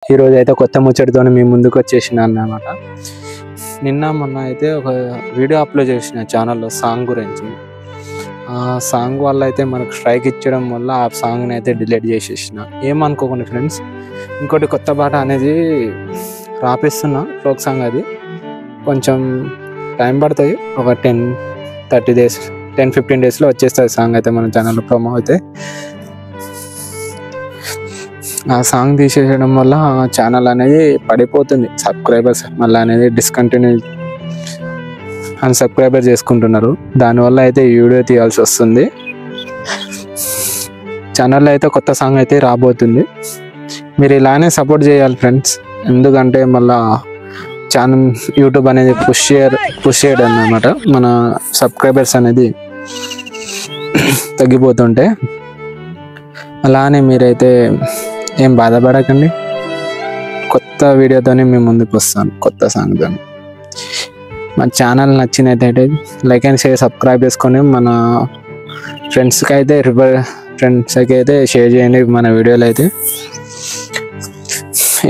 ఈరోజు అయితే కొత్త ముచ్చటితో మీ ముందుకు వచ్చేసిన అన్నమాట. నిన్న మొన్న అయితే ఒక వీడియో అప్లోడ్ చేసిన ఛానల్లో సాంగ్ గురించి. ఆ సాంగ్ వల్ల అయితే మనకు స్ట్రైక్ ఇచ్చడం వల్ల ఆ సాంగ్ని అయితే డిలీట్ చేసేసిన. ఏమనుకోకండి ఫ్రెండ్స్, ఇంకోటి కొత్త పాట అనేది రాపిస్తున్నా, ఫోక్ సాంగ్. అది కొంచెం టైం పడుతుంది, ఒక 10-30 days 10-15 daysలో వచ్చేస్తుంది సాంగ్ అయితే మన ఛానల్లో ప్రమో అయితే. ఆ సాంగ్ తీసేయడం వల్ల ఛానల్ అనేది పడిపోతుంది, సబ్స్క్రైబర్స్ మళ్ళీ అనేది అన్సబ్స్క్రైబర్ చేసుకుంటున్నారు. దానివల్ల అయితే ఈ వీడియో తీయాల్సి వస్తుంది. ఛానల్లో అయితే కొత్త సాంగ్ అయితే రాబోతుంది. మీరు ఇలానే సపోర్ట్ చేయాలి ఫ్రెండ్స్, ఎందుకంటే మళ్ళా ఛానల్ యూట్యూబ్ అనేది పుష్ చేయడం అన్నమాట. మన సబ్స్క్రైబర్స్ అనేది తగ్గిపోతుంటే అలానే మీరైతే ఏం బాధపడకండి. కొత్త వీడియోతోనే మేము ముందుకు వస్తాను, కొత్త సాంగ్తో. మన ఛానల్ నచ్చినట్టయితే లైక్ అండ్ షేర్, సబ్స్క్రైబ్ చేసుకొని మన ఫ్రెండ్స్కి అయితే షేర్ చేయండి మన వీడియోలు అయితే.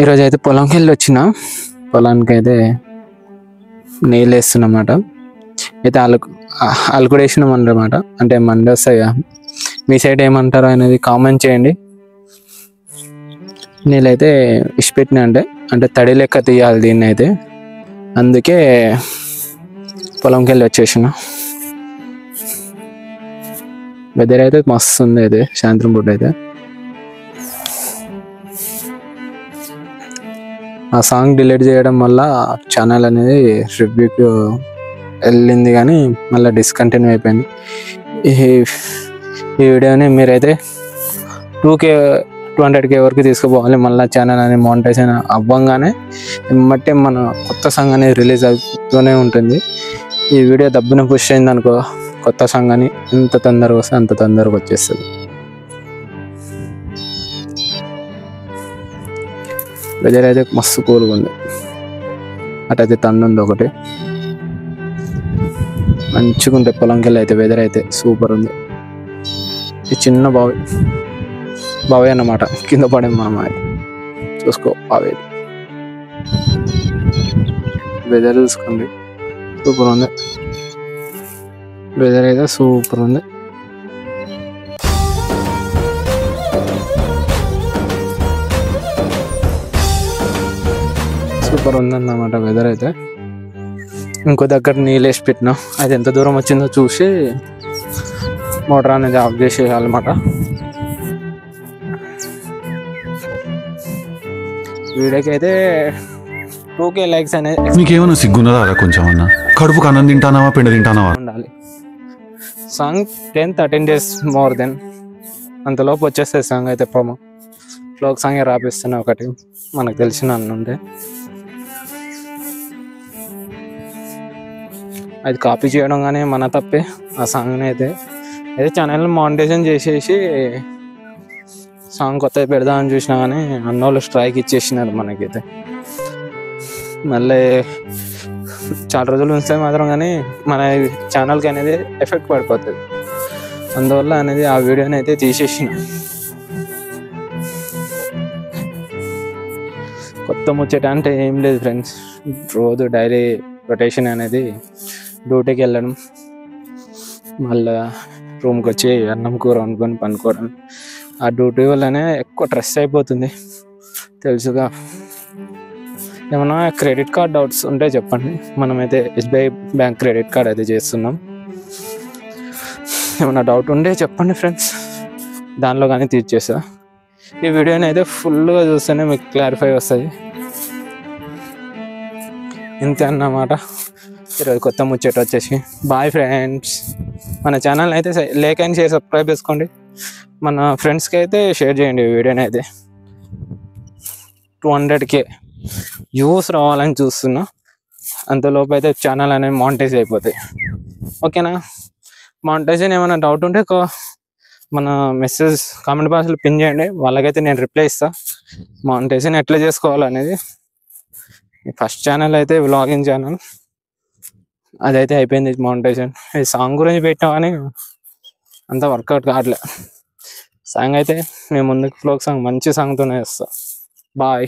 ఈరోజు అయితే పొలంకి వెళ్ళి వచ్చిన, పొలానికి అయితే నీళ్ళు వేస్తున్నమాట. అయితే అలుకుడు వేసినాం అన్నమాట. అంటే మండి వస్తాయి, మీ సైడ్ ఏమంటారో అనేది కామెంట్ చేయండి. నీళ్ళైతే ఇష్టపెట్టినా అంటే తడి లెక్క తీయాలి దీన్ని అయితే, అందుకే పొలంకి వెళ్ళి వచ్చేసిన. వెదర్ అయితే మస్తు ఉంది అయితే, సాయంత్రం పూట అయితే. ఆ సాంగ్ డిలీట్ చేయడం వల్ల ఛానల్ అనేది రివ్యూకి వెళ్ళింది, కానీ మళ్ళీ డిస్కంటిన్యూ అయిపోయింది. ఈ వీడియోని మీరైతే 200K వరకు తీసుకుపోవాలి. మళ్ళీ ఛానల్ అనేది మానిటైజేషన్ అవ్వంగానే ఎమ్మటే మన కొత్త సాంగ్ అనేది రిలీజ్ అవుతూనే ఉంటుంది. ఈ వీడియో దబ్బున పుష్ అయింది అనుకో, కొత్త సాంగ్ అని ఎంత తొందరగా వస్తే అంత తొందరగా వచ్చేస్తుంది. వెదర్ అయితే మస్తు కూల్గా ఉంది. అటైతే తండు ఉంది ఒకటి, మంచిగా ఉంటుంది. పొలంకి వెళ్ళి అయితే వెదర్ అయితే సూపర్ ఉంది. ఈ చిన్న బావి అన్నమాట, కింద పడే మా చూసుకో బావి. వెదర్ చూసుకోండి, సూపర్ ఉంది. వెదర్ అయితే సూపర్ ఉంది. సూపర్ ఉందన్నమాట వెదర్ అయితే. ఇంకో దగ్గర నీళ్ళు వేసి పెట్టినా, అది ఎంత దూరం వచ్చిందో చూసి మోటార్ అనేది ఆఫ్ చేసేయాలన్నమాట. వీడియోకి అయితే 2K లైక్స్ అనేది. మీకేమన్నా సిగ్గున్నదా కొంచెం అన్న? కడుపుకు అన్నం తింటానావా, పిండ తింటానావా ఉండాలి. సాంగ్ 10-13 days మోర్ దెన్ అంతలోపు వచ్చేస్తుంది సాంగ్ అయితే. ప్రమో ఫ్లోక్ సాంగ్ రాపిస్తున్నా ఒకటి, మనకు తెలిసిన అన్నుంటే. అది కాపీ చేయడం కానీ మన తప్పే. ఆ సాంగ్ని అయితే ఛానల్ని మానిటైజేషన్ చేసేసి సాంగ్ కొత్తగా పెడదామని చూసినా కానీ అన్నోళ్ళు స్ట్రైక్ ఇచ్చేసినారు మనకైతే. మళ్ళీ చాలా రోజులు ఉంటే మాత్రం కానీ మన ఛానల్కి అనేది ఎఫెక్ట్ పడిపోతుంది. అందువల్ల అనేది ఆ వీడియోని అయితే తీసేసిన. కొత్త ముచ్చట అంటే ఏం లేదు ఫ్రెండ్స్, రోజు డైలీ రొటేషన్ అనేది డ్యూటీకి వెళ్ళడం, మళ్ళీ రూమ్కి వచ్చి అన్నం కూర వండుకొని పనుకోవడం. ఆ డ్యూటీ వల్లనే ఎక్కువ స్ట్రెస్ అయిపోతుంది తెలుసుగా. ఏమన్నా క్రెడిట్ కార్డ్ డౌట్స్ ఉంటే చెప్పండి, మనమైతే SBI బ్యాంక్ క్రెడిట్ కార్డ్ అయితే చేస్తున్నాం. ఏమన్నా డౌట్ ఉంటే చెప్పండి ఫ్రెండ్స్, దానిలో కానీ తీర్చేస్తా. ఈ వీడియోని అయితే ఫుల్గా చూస్తేనే మీకు క్లారిఫై వస్తుంది. ఇంతే అన్నమాట ఈరోజు కొత్త ముచ్చట వచ్చేసి. Bye friends. మన ఛానల్ అయితే లైక్ అండ్ షేర్, సబ్స్క్రైబ్ చేసుకోండి. మన ఫ్రెండ్స్కి అయితే షేర్ చేయండి ఈ వీడియోని అయితే. 200K వ్యూస్ రావాలని చూస్తున్నా, అంతలోపు అయితే ఛానల్ అనేది మానిటైజ్ అయిపోతాయి. ఓకేనా? మానిటైజేషన్ ఏమైనా డౌట్ ఉంటే మన మెసేజ్ కామెంట్ బాక్స్లో పిన్ చేయండి, వాళ్ళకైతే నేను రిప్లై ఇస్తాను. మానిటైజేషన్ ఎట్లా చేసుకోవాలనేది. ఫస్ట్ ఛానల్ అయితే వ్లాగింగ్ ఛానల్, అదైతే అయిపోయింది మానిటైజేషన్. ఈ సాంగ్ గురించి పెట్టాం కానీ అంత వర్కౌట్ కావట్లే. సాంగ్ అయితే మేము ముందుకు ఫ్లోక్ సాంగ్ మంచి సాంగ్తోనే వేస్తాం. బాయ్.